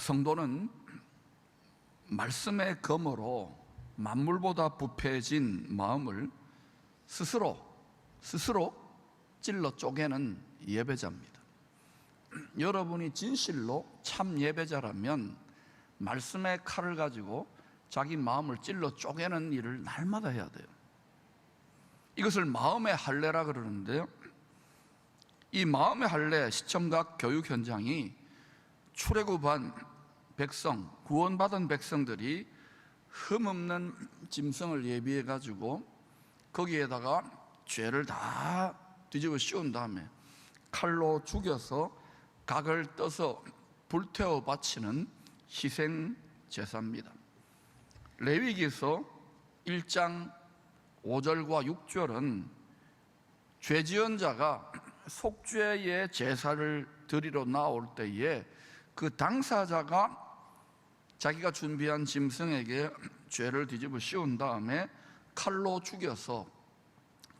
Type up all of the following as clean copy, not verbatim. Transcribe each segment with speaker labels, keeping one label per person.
Speaker 1: 성도는 말씀의 검으로 만물보다 부패해진 마음을 스스로 찔러 쪼개는 예배자입니다. 여러분이 진실로 참 예배자라면 말씀의 칼을 가지고 자기 마음을 찔러 쪼개는 일을 날마다 해야 돼요. 이것을 마음의 할례라 그러는데요, 이 마음의 할례 시청각 교육 현장이 출애굽한 백성, 구원받은 백성들이 흠없는 짐승을 예비해 가지고 거기에다가 죄를 다 뒤집어 씌운 다음에 칼로 죽여서 각을 떠서 불태워 바치는 희생 제사입니다. 레위기서 1장 5절과 6절은 죄지은 자가 속죄의 제사를 드리러 나올 때에 그 당사자가 자기가 준비한 짐승에게 죄를 뒤집어 씌운 다음에 칼로 죽여서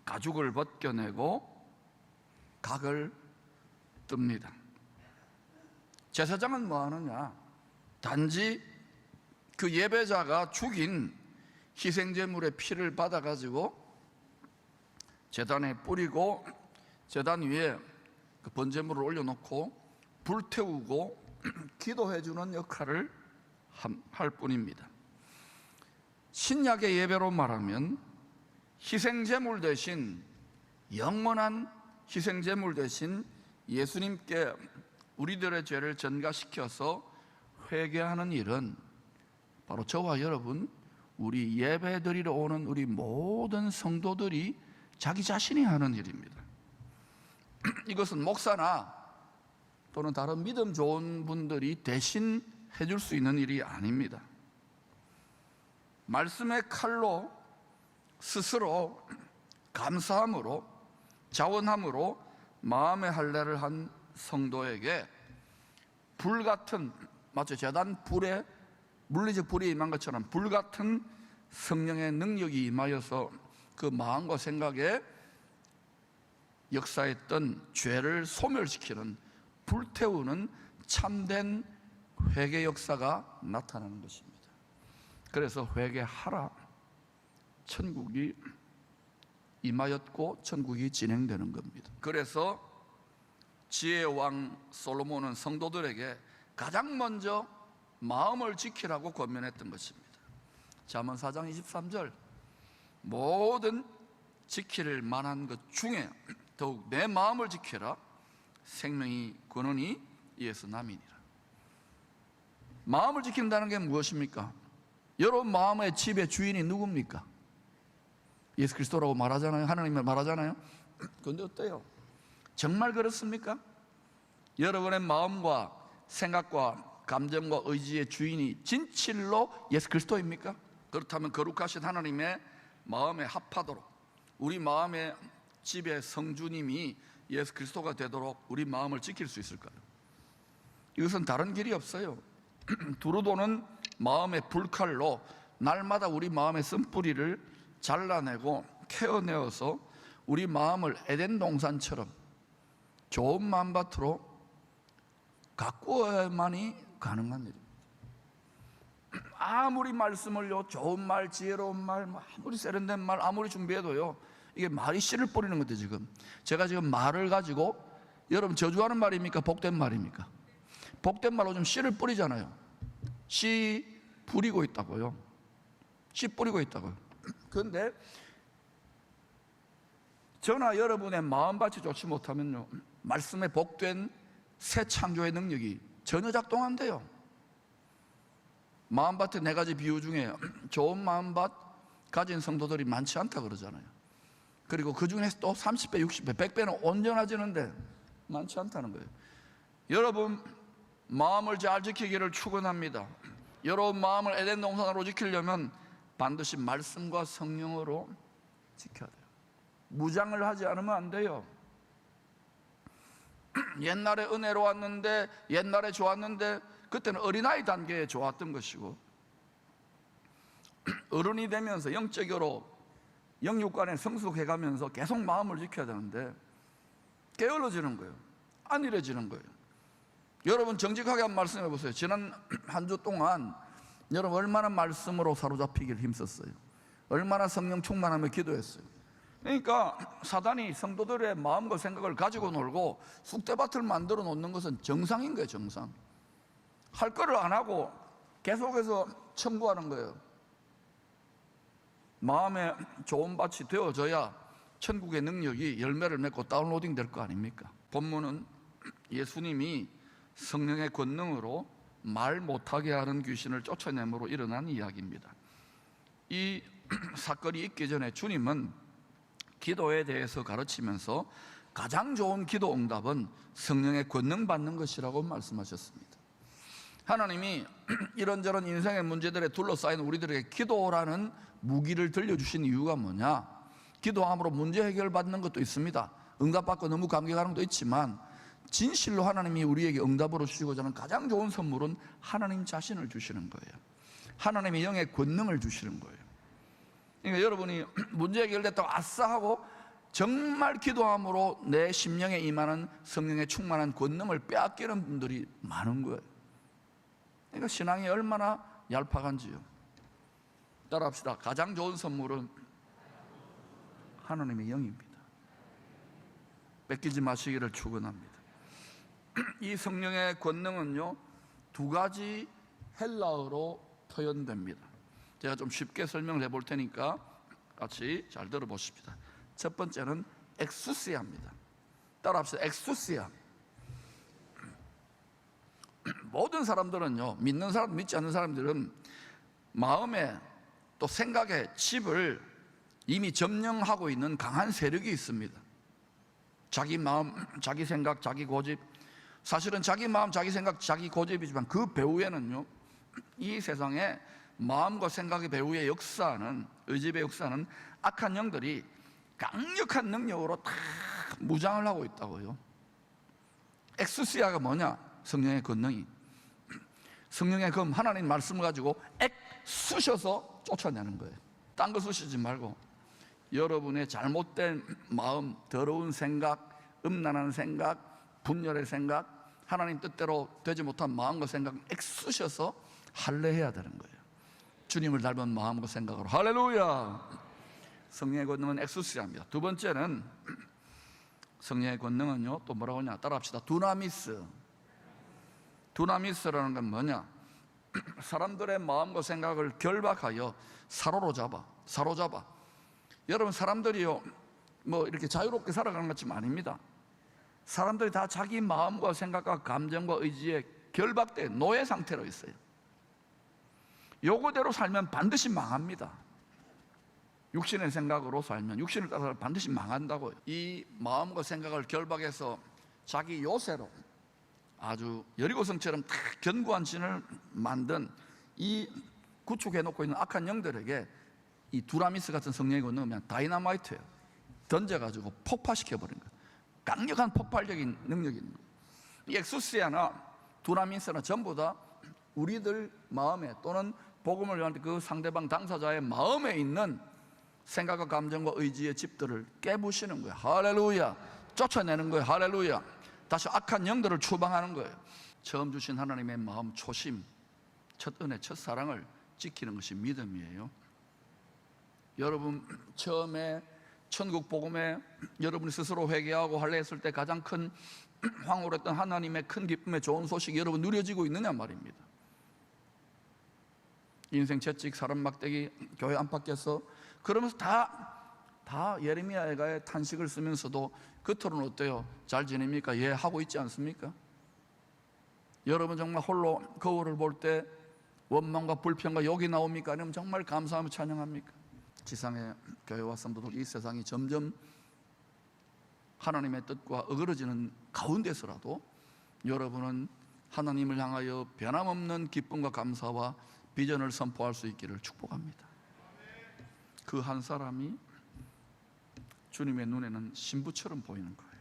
Speaker 1: 가죽을 벗겨내고 각을 뜹니다. 제사장은 뭐 하느냐? 단지 그 예배자가 죽인 희생제물의 피를 받아가지고 제단에 뿌리고 제단 위에 그 번제물을 올려놓고 불태우고 기도해주는 역할을 할 뿐입니다. 신약의 예배로 말하면 희생제물 대신, 영원한 희생제물 대신 예수님께 우리들의 죄를 전가시켜서 회개하는 일은 바로 저와 여러분, 우리 예배 드리러 오는 우리 모든 성도들이 자기 자신이 하는 일입니다. 이것은 목사나 또는 다른 믿음 좋은 분들이 대신 해줄 수 있는 일이 아닙니다. 말씀의 칼로 스스로 감사함으로, 자원함으로 마음의 할례를 한 성도에게 불같은, 마치 제단 불에 물리적 불이 임한 것처럼 불같은 성령의 능력이 임하여서 그 마음과 생각에 역사했던 죄를 소멸시키는, 불태우는 참된 회개 역사가 나타나는 것입니다. 그래서 회개하라, 천국이 임하였고 천국이 진행되는 겁니다. 그래서 지혜의 왕 솔로몬은 성도들에게 가장 먼저 마음을 지키라고 권면했던 것입니다. 잠언 4장 23절, 모든 지킬 만한 것 중에 더욱 내 마음을 지켜라, 생명이 근원이 이에서 남이니라. 마음을 지킨다는 게 무엇입니까? 여러분 마음의 집의 주인이 누굽니까? 예수 그리스도라고 말하잖아요. 하나님을 말하잖아요. 그런데 어때요? 정말 그렇습니까? 여러분의 마음과 생각과 감정과 의지의 주인이 진실로 예수 그리스도입니까? 그렇다면 거룩하신 하나님의 마음에 합하도록, 우리 마음의 집의 성주님이 예수 그리스도가 되도록 우리 마음을 지킬 수 있을까요? 이것은 다른 길이 없어요. 두루 도는 마음의 불칼로 날마다 우리 마음의 쓴뿌리를 잘라내고 케어내어서 우리 마음을 에덴 동산처럼 좋은 마음밭으로 가꾸어야만이 가능한 일입니다. 아무리 말씀을요, 좋은 말, 지혜로운 말, 아무리 세련된 말 아무리 준비해도요, 이게 말이 씨를 뿌리는 건데, 지금 제가 지금 말을 가지고, 여러분 저주하는 말입니까? 복된 말입니까? 복된 말로 좀 씨를 뿌리잖아요. 씨 뿌리고 있다고요. 씨 뿌리고 있다고요. 그런데 저나 여러분의 마음밭이 좋지 못하면요, 말씀에 복된 새 창조의 능력이 전혀 작동 안 돼요. 마음밭의 네 가지 비유 중에 좋은 마음밭 가진 성도들이 많지 않다 그러잖아요. 그리고 그 중에서 또 30배, 60배, 100배는 온전해지는데 많지 않다는 거예요. 여러분 마음을 잘 지키기를 축원합니다. 여러분 마음을 에덴 동산으로 지키려면 반드시 말씀과 성령으로 지켜야 돼요. 무장을 하지 않으면 안 돼요. 옛날에 은혜로웠는데, 옛날에 좋았는데, 그때는 어린아이 단계에 좋았던 것이고, 어른이 되면서 영적으로 영육간에 성숙해가면서 계속 마음을 지켜야 되는데 게을러지는 거예요. 안 이래지는 거예요. 여러분 정직하게 한번 말씀해 보세요. 지난 한 주 동안 여러분 얼마나 말씀으로 사로잡히기를 힘썼어요. 얼마나 성령 충만하며 기도했어요. 그러니까 사단이 성도들의 마음과 생각을 가지고 놀고 쑥대밭을 만들어 놓는 것은 정상인 거예요. 정상. 할 거를 안 하고 계속해서 청구하는 거예요. 마음에 좋은 밭이 되어져야 천국의 능력이 열매를 맺고 다운로딩 될 거 아닙니까? 본문은 예수님이 성령의 권능으로 말 못하게 하는 귀신을 쫓아내므로 일어난 이야기입니다. 이 사건이 있기 전에 주님은 기도에 대해서 가르치면서 가장 좋은 기도 응답은 성령의 권능 받는 것이라고 말씀하셨습니다. 하나님이 이런저런 인생의 문제들에 둘러싸인 우리들에게 기도라는 무기를 들려주신 이유가 뭐냐? 기도함으로 문제 해결받는 것도 있습니다. 응답받고 너무 감격하는 것도 있지만 진실로 하나님이 우리에게 응답으로 주시고자 하는 가장 좋은 선물은 하나님 자신을 주시는 거예요. 하나님의 영의 권능을 주시는 거예요. 그러니까 여러분이 문제 해결됐다고 아싸 하고 정말 기도함으로 내 심령에 임하는 성령의 충만한 권능을 빼앗기는 분들이 많은 거예요. 그러니까 신앙이 얼마나 얄팍한지요. 따라합시다. 가장 좋은 선물은 하나님의 영입니다. 뺏기지 마시기를 축원합니다. 이 성령의 권능은요, 두 가지 헬라어로 표현됩니다. 제가 좀 쉽게 설명을 해볼 테니까 같이 잘 들어보십시다. 첫 번째는 엑수시아입니다. 따라합시다. 엑수시아. 모든 사람들은요, 믿는 사람, 믿지 않는 사람들은 마음에 또 생각에 칩을 이미 점령하고 있는 강한 세력이 있습니다. 자기 마음, 자기 생각, 자기 고집. 사실은 자기 마음, 자기 생각, 자기 고집이지만 그 배후에는요, 이 세상에 마음과 생각의 배후에 역사하는, 의집의 역사는 악한 영들이 강력한 능력으로 다 무장을 하고 있다고요. 엑수시아가 뭐냐? 성령의 권능이. 성령의 검, 하나님 말씀을 가지고 쑤셔서 쫓아내는 거예요. 딴 거 쑤시지 말고 여러분의 잘못된 마음, 더러운 생각, 음란한 생각, 분열의 생각, 하나님 뜻대로 되지 못한 마음과 생각 쑤셔서 할례해야 되는 거예요. 주님을 닮은 마음과 생각으로. 할렐루야. 성령의 권능은 엑수시아입니다. 두 번째는 성령의 권능은요, 또 뭐라고 하냐? 따라합시다. 두나미스. 두나미스라는 건 뭐냐? 사람들의 마음과 생각을 결박하여 사로잡아. 여러분, 사람들이요, 뭐 이렇게 자유롭게 살아가는 것 같지만 아닙니다. 사람들이 다 자기 마음과 생각과 감정과 의지에 결박된 노예 상태로 있어요. 요거대로 살면 반드시 망합니다. 육신의 생각으로 살면, 육신을 따라서 반드시 망한다고요. 이 마음과 생각을 결박해서 자기 요새로 아주 여리고성처럼 다 견고한 진을 만든 이 구축해놓고 있는 악한 영들에게 이 두라미스 같은 성령이 넣으면 다이너마이트예요. 던져가지고 폭파시켜버린 거예요. 강력한 폭발적인 능력이 있는 거예요. 이 엑수시아나 두라미스나 전부 다 우리들 마음에 또는 복음을 위한 그 상대방 당사자의 마음에 있는 생각과 감정과 의지의 집들을 깨부시는 거예요. 할렐루야. 쫓아내는 거예요. 할렐루야. 다시 악한 영들을 추방하는 거예요. 처음 주신 하나님의 마음 초심, 첫 은혜, 첫 사랑을 지키는 것이 믿음이에요. 여러분 처음에 천국 복음에 여러분이 스스로 회개하고 할례했을 때 가장 큰 황홀했던 하나님의 큰 기쁨의 좋은 소식이 여러분 누려지고 있느냐 말입니다. 인생 채찍, 사람 막대기, 교회 안팎에서 그러면서 다 예레미야의 탄식을 쓰면서도 겉으로는 어때요? 잘 지냅니까? 예, 하고 있지 않습니까? 여러분 정말 홀로 거울을 볼 때 원망과 불평과 욕이 나옵니까? 아니면 정말 감사하며 찬양합니까? 지상의 교회와 성도들, 이 세상이 점점 하나님의 뜻과 어그러지는 가운데서라도 여러분은 하나님을 향하여 변함없는 기쁨과 감사와 비전을 선포할 수 있기를 축복합니다. 그 한 사람이 주님의 눈에는 신부처럼 보이는 거예요.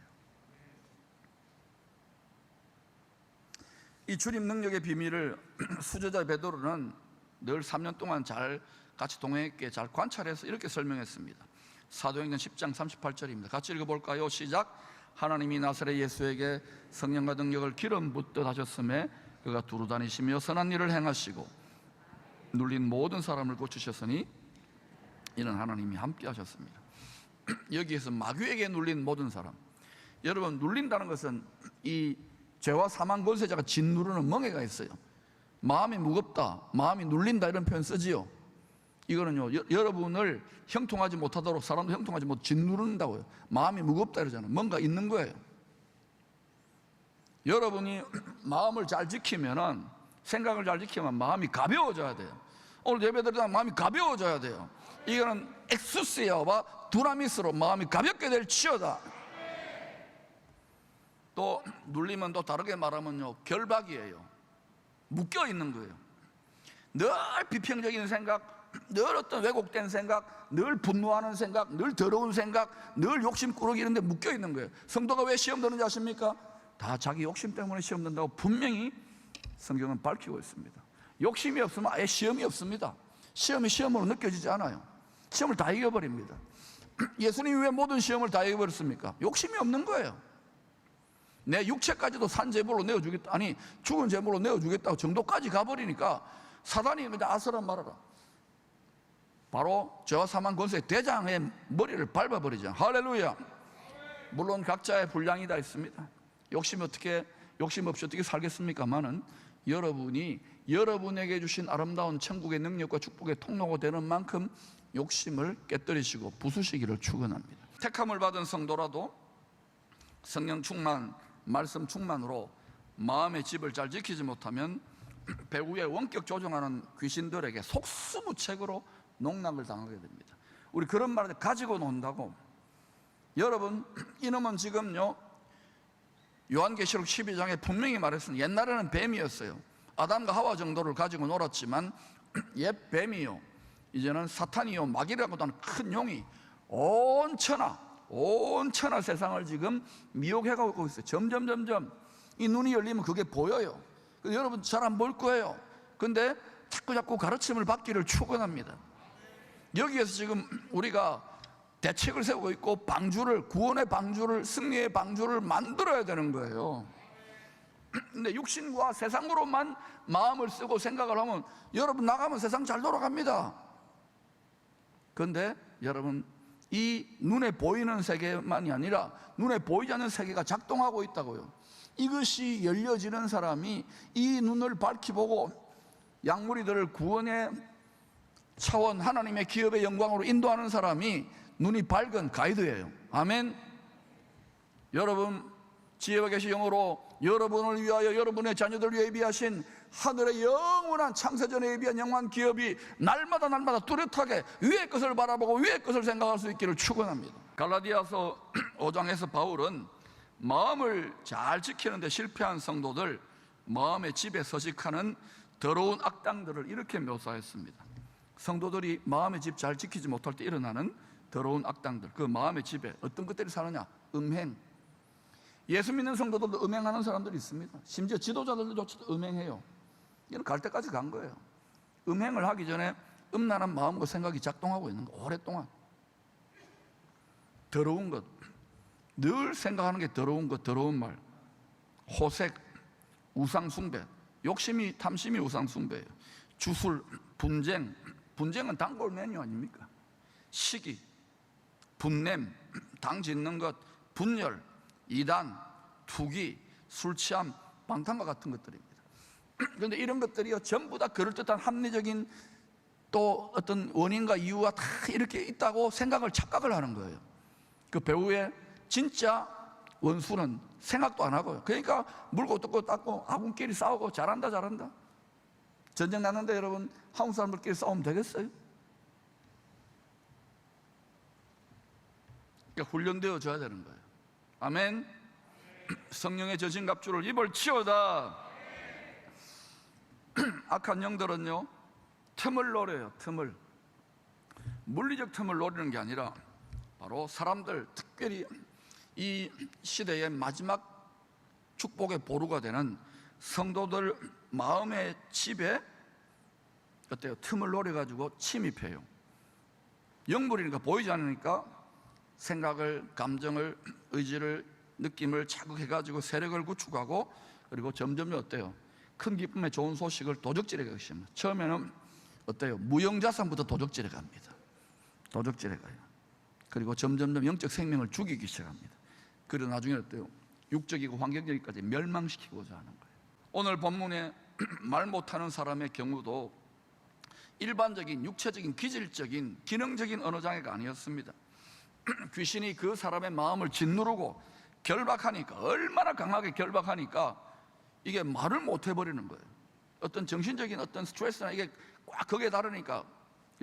Speaker 1: 이 주님 능력의 비밀을 수제자 베드로는 늘 3년 동안 잘 같이 동행했기에 잘 관찰해서 이렇게 설명했습니다. 사도행전 10장 38절입니다. 같이 읽어볼까요? 시작. 하나님이 나사렛 예수에게 성령과 능력을 기름 붓듯 하셨음에 그가 두루 다니시며 선한 일을 행하시고 눌린 모든 사람을 고치셨으니 이는 하나님이 함께 하셨습니다. 여기에서 마귀에게 눌린 모든 사람, 여러분, 눌린다는 것은 이 죄와 사망 권세자가 짓누르는 멍에가 있어요. 마음이 무겁다, 마음이 눌린다, 이런 표현 쓰지요. 이거는요, 여러분을 형통하지 못하도록, 사람도 형통하지 못 짓누른다고요. 마음이 무겁다 이러잖아요. 뭔가 있는 거예요. 여러분이 마음을 잘 지키면은, 생각을 잘 지키면 마음이 가벼워져야 돼요. 오늘 예배드리다 마음이 가벼워져야 돼요. 이거는 엑수시아와 두나미스로 마음이 가볍게 될 치여다. 또 눌리면 또 다르게 말하면요, 결박이에요. 묶여 있는 거예요. 늘 비평적인 생각, 늘 어떤 왜곡된 생각, 늘 분노하는 생각, 늘 더러운 생각, 늘 욕심꾸러기 이런 데 묶여 있는 거예요. 성도가 왜 시험 드는지 아십니까? 다 자기 욕심 때문에 시험 든다고 분명히 성경은 밝히고 있습니다. 욕심이 없으면 아예 시험이 없습니다. 시험이 시험으로 느껴지지 않아요. 시험을 다 이겨버립니다. 예수님이 왜 모든 시험을 다 이겨버렸습니까? 욕심이 없는 거예요. 내 육체까지도 산 제물로 내어주겠다, 아니 죽은 제물로 내어주겠다고 정도까지 가버리니까 사단이 그냥 아서란 말하라. 바로 죄와 사망 권세의 대장의 머리를 밟아버리죠. 할렐루야. 물론 각자의 분량이 다 있습니다. 욕심 없이 어떻게 살겠습니까마는 여러분이 여러분에게 주신 아름다운 천국의 능력과 축복의 통로가 되는 만큼 욕심을 깨뜨리시고 부수시기를 축원합니다. 택함을 받은 성도라도 성령 충만, 말씀 충만으로 마음의 집을 잘 지키지 못하면 배후에 원격 조종하는 귀신들에게 속수무책으로 농락을 당하게 됩니다. 우리 그런 말을 가지고 논다고. 여러분, 이놈은 지금요, 요한계시록 12장에 분명히 말했습니다. 옛날에는 뱀이었어요. 아담과 하와 정도를 가지고 놀았지만 옛 뱀이요, 이제는 사탄이요, 마귀라고도 하는 큰 용이 온 천하 세상을 지금 미혹해가고 있어요. 점점 이 눈이 열리면 그게 보여요. 여러분 잘 안 볼 거예요. 근데 자꾸 가르침을 받기를 축원합니다. 여기에서 지금 우리가 대책을 세우고 있고 구원의 방주를, 승리의 방주를 만들어야 되는 거예요. 근데 육신과 세상으로만 마음을 쓰고 생각을 하면 여러분 나가면 세상 잘 돌아갑니다. 그런데 여러분, 이 눈에 보이는 세계만이 아니라 눈에 보이지 않는 세계가 작동하고 있다고요. 이것이 열려지는 사람이, 이 눈을 밝히 보고 양무리들을 구원의 차원, 하나님의 기업의 영광으로 인도하는 사람이 눈이 밝은 가이드예요. 아멘. 여러분, 지혜와 계시 영으로 여러분을 위하여, 여러분의 자녀들을 위해 예비하신 하늘의 영원한 창세전에 예비한 영원한 기업이 날마다 뚜렷하게 위의 것을 바라보고 위의 것을 생각할 수 있기를 축원합니다. 갈라디아서 5장에서 바울은 마음을 잘 지키는 데 실패한 성도들, 마음의 집에 서식하는 더러운 악당들을 이렇게 묘사했습니다. 성도들이 마음의 집 잘 지키지 못할 때 일어나는 더러운 악당들, 그 마음의 집에 어떤 것들이 사느냐? 음행. 예수 믿는 성도들도 음행하는 사람들이 있습니다. 심지어 지도자들조차도 음행해요. 이건 갈 때까지 간 거예요. 음행을 하기 전에 음란한 마음과 생각이 작동하고 있는 거, 오랫동안. 더러운 것, 늘 생각하는 게 더러운 것, 더러운 말, 호색, 우상숭배, 욕심이, 탐심이 우상숭배예요. 주술, 분쟁은 단골 메뉴 아닙니까? 시기, 분냄, 당 짓는 것, 분열, 이단, 투기, 술 취함, 방탕과 같은 것들입니다. 그런데 이런 것들이요, 전부 다 그럴듯한 합리적인 또 어떤 원인과 이유가 다 이렇게 있다고 착각을 하는 거예요. 그 배후에 진짜 원수는 생각도 안 하고요. 그러니까 물고 뜯고 닦고 아군끼리 싸우고 잘한다. 전쟁 났는데 여러분, 한국 사람들끼리 싸우면 되겠어요? 그러니까 훈련되어 줘야 되는 거예요. 아멘. 성령의 전신갑주를 입을지어다. 악한 영들은요, 틈을 노려요. 틈을. 물리적 틈을 노리는 게 아니라 바로 사람들, 특별히 이 시대의 마지막 축복의 보루가 되는 성도들 마음의 집에 어때요? 틈을 노려가지고 침입해요. 영물이니까, 보이지 않으니까 생각을, 감정을, 의지를 느낌을 자극해가지고 세력을 구축하고, 그리고 점점 어때요? 큰 기쁨의 좋은 소식을 도적질해 가기 시작합니다. 처음에는 어때요? 무형자산부터 도적질해 갑니다. 도적질해 가요. 그리고 점점점 영적 생명을 죽이기 시작합니다. 그리고 나중에 어때요? 육적이고 환경적이까지 멸망시키고자 하는 거예요. 오늘 본문에 말 못하는 사람의 경우도 일반적인 육체적인 기질적인 기능적인 언어장애가 아니었습니다. 귀신이 그 사람의 마음을 짓누르고 결박하니까, 얼마나 강하게 결박하니까 이게 말을 못 해버리는 거예요. 어떤 정신적인 어떤 스트레스나 이게 꽉 거기에 다르니까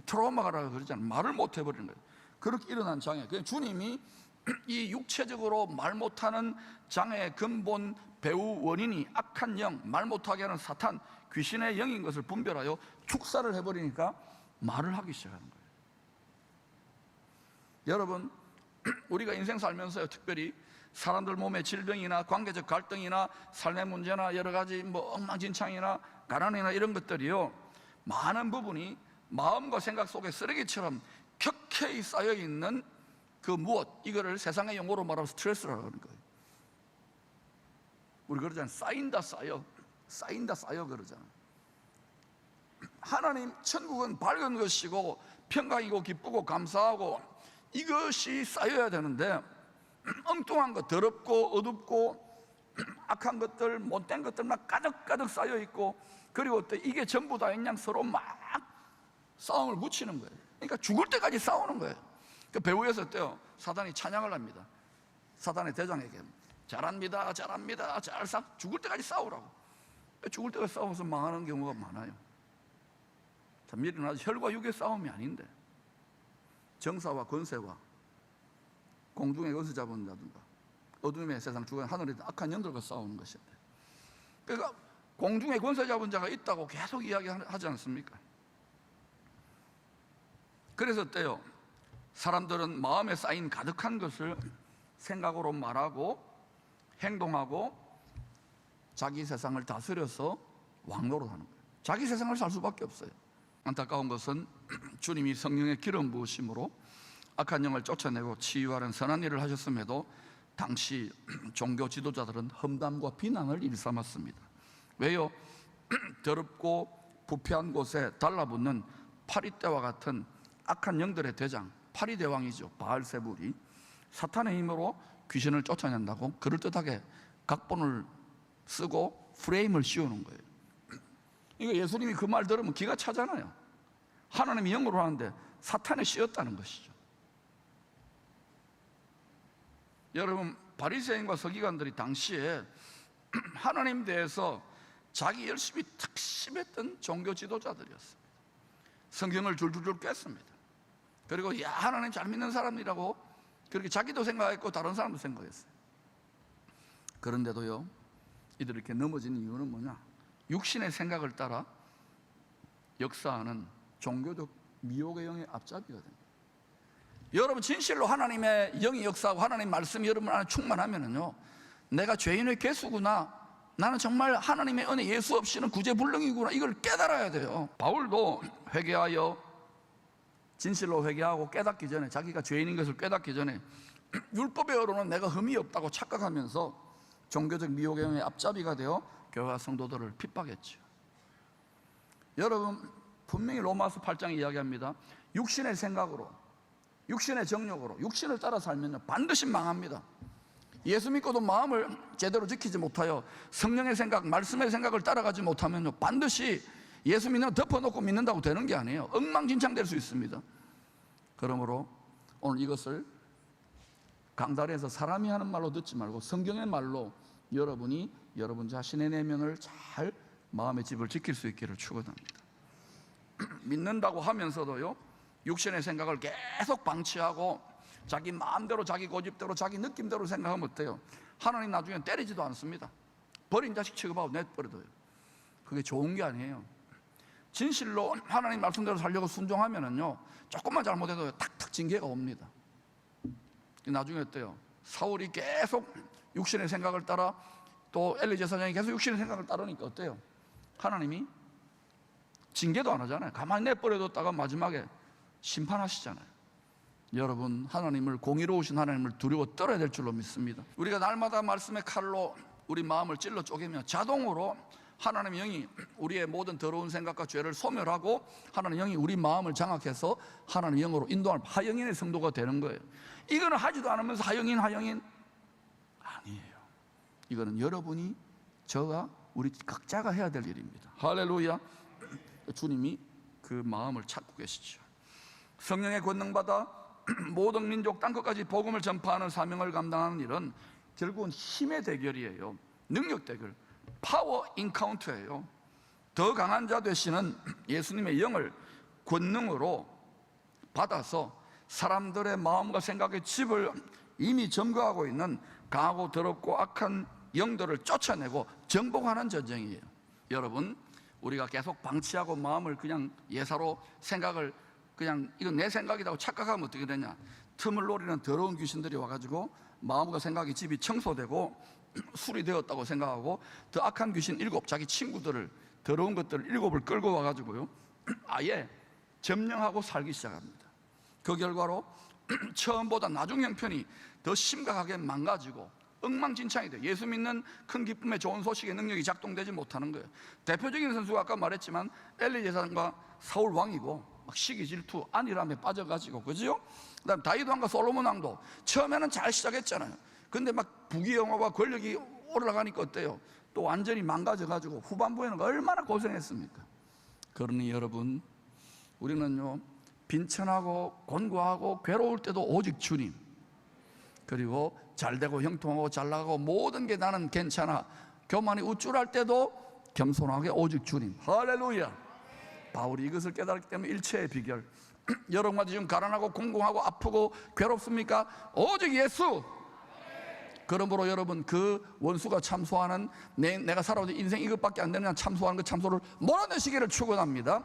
Speaker 1: 트라우마가 그러잖아요. 말을 못 해버리는 거예요. 그렇게 일어난 장애. 그래서 주님이 이 육체적으로 말 못하는 장애의 근본 배후 원인이 악한 영, 말 못하게 하는 사탄, 귀신의 영인 것을 분별하여 축사를 해버리니까 말을 하기 시작하는 거예요. 여러분, 우리가 인생 살면서요, 특별히 사람들 몸의 질병이나 관계적 갈등이나 삶의 문제나 여러 가지 엉망진창이나 가난이나 이런 것들이요, 많은 부분이 마음과 생각 속에 쓰레기처럼 격해이 쌓여있는 그 무엇, 이거를 세상의 용어로 말하면 스트레스라고 하는 거예요. 우리 그러잖아요. 쌓인다 쌓여, 쌓인다 쌓여 그러잖아요. 하나님 천국은 밝은 것이고 평강이고 기쁘고 감사하고 이것이 쌓여야 되는데, 엉뚱한 것, 더럽고 어둡고 악한 것들, 못된 것들만 가득가득 쌓여있고, 그리고 또 이게 전부 다 그냥 서로 막 싸움을 묻히는 거예요. 그러니까 죽을 때까지 싸우는 거예요. 그 배후에서 어때요? 사단이 찬양을 합니다. 사단의 대장에게 잘합니다, 잘합니다, 죽을 때까지 싸우라고. 죽을 때까지 싸워서 망하는 경우가 많아요. 자, 미리는 혈과 육의 싸움이 아닌데, 정사와 권세와 공중의 것을 잡은 자든가 어둠의 세상 주관 하늘에 악한 영들과 싸우는 것인데, 그러니까 공중의 권세 잡은 자가 있다고 계속 이야기하지 않습니까? 그래서 어때요? 사람들은 마음에 쌓인 가득한 것을 생각으로 말하고 행동하고 자기 세상을 다스려서 왕노릇하는 거예요. 자기 세상을 살 수밖에 없어요. 안타까운 것은 주님이 성령의 기름 부으심으로 악한 영을 쫓아내고 치유하는 선한 일을 하셨음에도 당시 종교 지도자들은 험담과 비난을 일삼았습니다. 왜요? 더럽고 부패한 곳에 달라붙는 파리떼와 같은 악한 영들의 대장, 파리대왕이죠, 바알세불이 사탄의 힘으로 귀신을 쫓아낸다고 그럴듯하게 각본을 쓰고 프레임을 씌우는 거예요. 이거 예수님이 그 말 들으면 기가 차잖아요. 하나님이 영으로 하는데 사탄에 씌었다는 것이죠. 여러분, 바리새인과 서기관들이 당시에 하나님 대해서 자기 열심히 특심했던 종교 지도자들이었습니다. 성경을 줄줄줄 꿰습니다. 그리고 야, 하나님 잘 믿는 사람이라고 그렇게 자기도 생각했고 다른 사람도 생각했어요. 그런데도요, 이들이 이렇게 넘어지는 이유는 뭐냐? 육신의 생각을 따라 역사하는 종교적 미혹의 영의 앞잡이가 됩니다. 여러분, 진실로 하나님의 영이 역사하고 하나님 말씀이 여러분 안에 충만하면은요, 내가 죄인의 괴수구나, 나는 정말 하나님의 은혜 예수 없이는 구제불능이구나, 이걸 깨달아야 돼요. 바울도 회개하여 진실로 회개하고 깨닫기 전에, 자기가 죄인인 것을 깨닫기 전에 율법의 어로는 내가 흠이 없다고 착각하면서 종교적 미혹의 영의 앞잡이가 되어 교회와 성도들을 핍박했죠. 여러분, 분명히 로마서 8장이 이야기합니다. 육신의 생각으로, 육신의 정욕으로, 육신을 따라 살면 반드시 망합니다. 예수 믿고도 마음을 제대로 지키지 못하여 성령의 생각, 말씀의 생각을 따라가지 못하면 반드시 예수 믿는 덮어놓고 믿는다고 되는 게 아니에요. 엉망진창 될 수 있습니다. 그러므로 오늘 이것을 강단에서 사람이 하는 말로 듣지 말고 성경의 말로 여러분이 여러분 자신의 내면을 잘 마음의 집을 지킬 수 있기를 축원합니다. 믿는다고 하면서도요, 육신의 생각을 계속 방치하고 자기 마음대로, 자기 고집대로, 자기 느낌대로 생각하면 어때요? 하나님 나중에 때리지도 않습니다. 버린 자식 취급하고 내버려둬요. 그게 좋은 게 아니에요. 진실로 하나님 말씀대로 살려고 순종하면은요, 조금만 잘못해도 탁탁 징계가 옵니다. 나중에 어때요? 사울이 계속 육신의 생각을 따라, 또 엘리 제사장이 계속 육신의 생각을 따르니까 어때요? 하나님이 징계도 안 하잖아요. 가만히 내버려뒀다가 마지막에 심판하시잖아요. 여러분, 하나님을, 공의로우신 하나님을 두려워 떨어야 될 줄로 믿습니다. 우리가 날마다 말씀의 칼로 우리 마음을 찔러 쪼개며 자동으로 하나님의 영이 우리의 모든 더러운 생각과 죄를 소멸하고 하나님의 영이 우리 마음을 장악해서 하나님의 영으로 인도할 하영인의 성도가 되는 거예요. 이거는 하지도 않으면서 하영인 아니에요. 이거는 여러분이, 저와 우리 각자가 해야 될 일입니다. 할렐루야. 주님이 그 마음을 찾고 계시죠. 성령의 권능받아 모든 민족 땅끝까지 복음을 전파하는 사명을 감당하는 일은 결국은 힘의 대결이에요. 능력 대결, 파워 인카운트예요. 더 강한 자 되시는 예수님의 영을 권능으로 받아서 사람들의 마음과 생각의 칩을 이미 점거하고 있는 강하고 더럽고 악한 영들을 쫓아내고 정복하는 전쟁이에요. 여러분, 우리가 계속 방치하고 마음을 그냥 예사로 생각을 그냥 이건 내 생각이라고 착각하면 어떻게 되냐? 틈을 노리는 더러운 귀신들이 와가지고 마음과 생각이 집이 청소되고 술이 되었다고 생각하고 더 악한 귀신 7, 자기 친구들을, 더러운 것들을 7을 끌고 와가지고요 아예 점령하고 살기 시작합니다. 그 결과로 처음보다 나중 형편이 더 심각하게 망가지고 엉망진창이 돼요. 예수 믿는 큰 기쁨의 좋은 소식의 능력이 작동되지 못하는 거예요. 대표적인 선수가 아까 말했지만 엘리 제사장과 사울 왕이고 막 시기 질투 안일함에 빠져가지고, 그죠? 그다음 다윗 왕과 솔로몬 왕도 처음에는 잘 시작했잖아요. 근데 막 부귀영화와 권력이 올라가니까 어때요? 또 완전히 망가져가지고 후반부에는 얼마나 고생했습니까? 그러니 여러분, 우리는요 빈천하고 곤고하고 괴로울 때도 오직 주님, 그리고 잘되고 형통하고 잘나가고 모든 게 나는 괜찮아, 교만이 우쭐할 때도 겸손하게 오직 주님. 할렐루야. 바울이 이것을 깨달았기 때문에 일체의 비결. 여러분마다 지금 가난하고 공공하고 아프고 괴롭습니까? 오직 예수. 그러므로 여러분, 그 원수가 참소하는 내가 살아온 인생 이것밖에 안 되느냐 참소하는 그 참소를 몰아내시기를 축원합니다.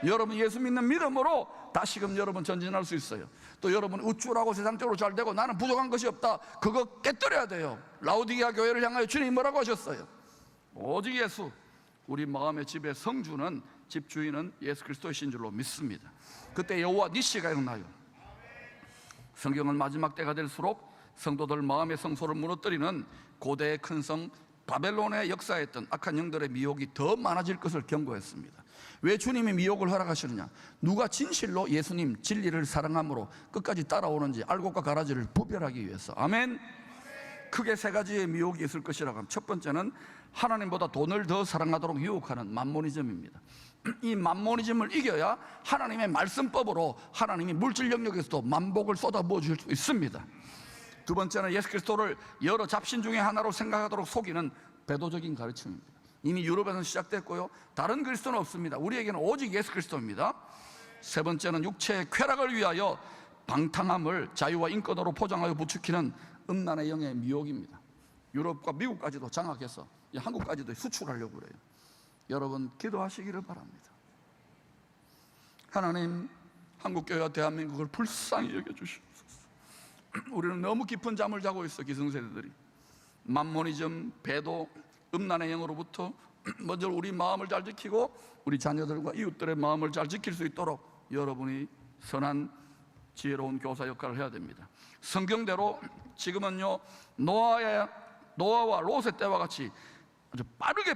Speaker 1: 여러분 예수 믿는 믿음으로 다시금 여러분 전진할 수 있어요. 또 여러분 우쭐하고 세상적으로 잘 되고 나는 부족한 것이 없다, 그거 깨뜨려야 돼요. 라오디게아 교회를 향하여 주님이 뭐라고 하셨어요? 오직 예수. 우리 마음의 집의 성주는, 집주인은 예수 그리스도이신 줄로 믿습니다. 그때 여호와 니시가 일어나요. 성경은 마지막 때가 될수록 성도들 마음의 성소를 무너뜨리는 고대의 큰 성 바벨론에 역사했던 악한 영들의 미혹이 더 많아질 것을 경고했습니다. 왜 주님이 미혹을 허락하시느냐? 누가 진실로 예수님 진리를 사랑함으로 끝까지 따라오는지 알곡과 가라지를 구별하기 위해서. 아멘. 크게 세 가지의 미혹이 있을 것이라고 합니다. 첫 번째는 하나님보다 돈을 더 사랑하도록 유혹하는 맘모니즘입니다. 이 맘모니즘을 이겨야 하나님의 말씀법으로 하나님이 물질 영역에서도 만복을 쏟아부어 주실 수 있습니다. 두 번째는 예수 그리스도를 여러 잡신 중에 하나로 생각하도록 속이는 배도적인 가르침입니다. 이미 유럽에서는 시작됐고요, 다른 그리스도는 없습니다. 우리에게는 오직 예수 그리스도입니다. 세 번째는 육체의 쾌락을 위하여 방탕함을 자유와 인권으로 포장하여 부추기는 음란의 영의 미혹입니다. 유럽과 미국까지도 장악해서 한국까지도 수출하려고 그래요. 여러분 기도하시기를 바랍니다. 하나님, 한국교회와 대한민국을 불쌍히 여겨주시옵소서. 우리는 너무 깊은 잠을 자고 있어. 기성세대들이 맘모니즘, 배도, 음란의 영으로부터 먼저 우리 마음을 잘 지키고 우리 자녀들과 이웃들의 마음을 잘 지킬 수 있도록 여러분이 선한 지혜로운 교사 역할을 해야 됩니다. 성경대로 지금은요 노아와 롯의 때와 같이 아주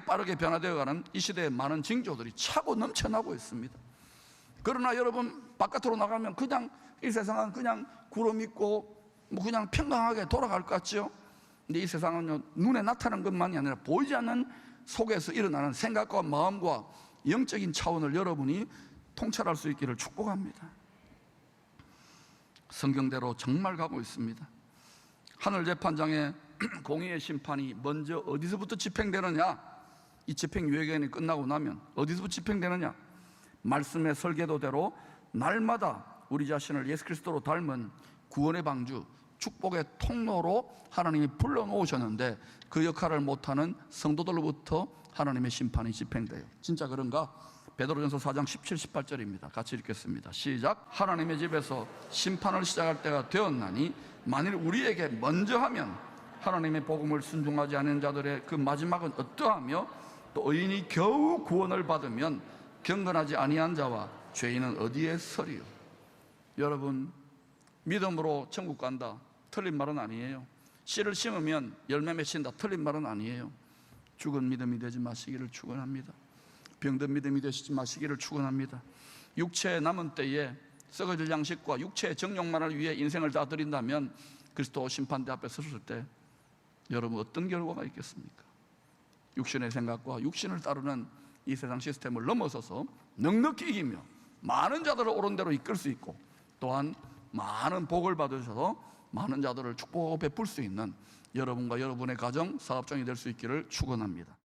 Speaker 1: 빠르게 변화되어가는 이 시대에 많은 징조들이 차고 넘쳐나고 있습니다. 그러나 여러분 바깥으로 나가면 그냥 이 세상은 그냥 구름 있고 뭐 그냥 평강하게 돌아갈 것 같죠? 근데 이 세상은요 눈에 나타나는 것만이 아니라 보이지 않는 속에서 일어나는 생각과 마음과 영적인 차원을 여러분이 통찰할 수 있기를 축복합니다. 성경대로 정말 가고 있습니다. 하늘재판장의 공의의 심판이 먼저 어디서부터 집행되느냐? 이 집행 유예기간이 끝나고 나면 어디서부터 집행되느냐? 말씀의 설계도대로 날마다 우리 자신을 예수 그리스도로 닮은 구원의 방주, 축복의 통로로 하나님이 불러놓으셨는데 그 역할을 못하는 성도들로부터 하나님의 심판이 집행돼요. 진짜 그런가? 베드로전서 4장 17, 18절입니다. 같이 읽겠습니다. 시작. 하나님의 집에서 심판을 시작할 때가 되었나니 만일 우리에게 먼저 하면 하나님의 복음을 순종하지 않은 자들의 그 마지막은 어떠하며 또 의인이 겨우 구원을 받으면 경건하지 아니한 자와 죄인은 어디에 서리요? 여러분, 믿음으로 천국 간다, 틀린 말은 아니에요. 씨를 심으면 열매 맺힌다, 틀린 말은 아니에요. 죽은 믿음이 되지 마시기를 축원합니다. 병든 믿음이 되시지 마시기를 축원합니다. 육체의 남은 때에 썩어질 양식과 육체의 정욕만을 위해 인생을 다 드린다면 그리스도 심판대 앞에 섰을 때 여러분 어떤 결과가 있겠습니까? 육신의 생각과 육신을 따르는 이 세상 시스템을 넘어서서 넉넉히 이기며 많은 자들을 옳은 대로 이끌 수 있고, 또한 많은 복을 받으셔서 많은 자들을 축복하고 베풀 수 있는 여러분과 여러분의 가정, 사업장이 될 수 있기를 축원합니다.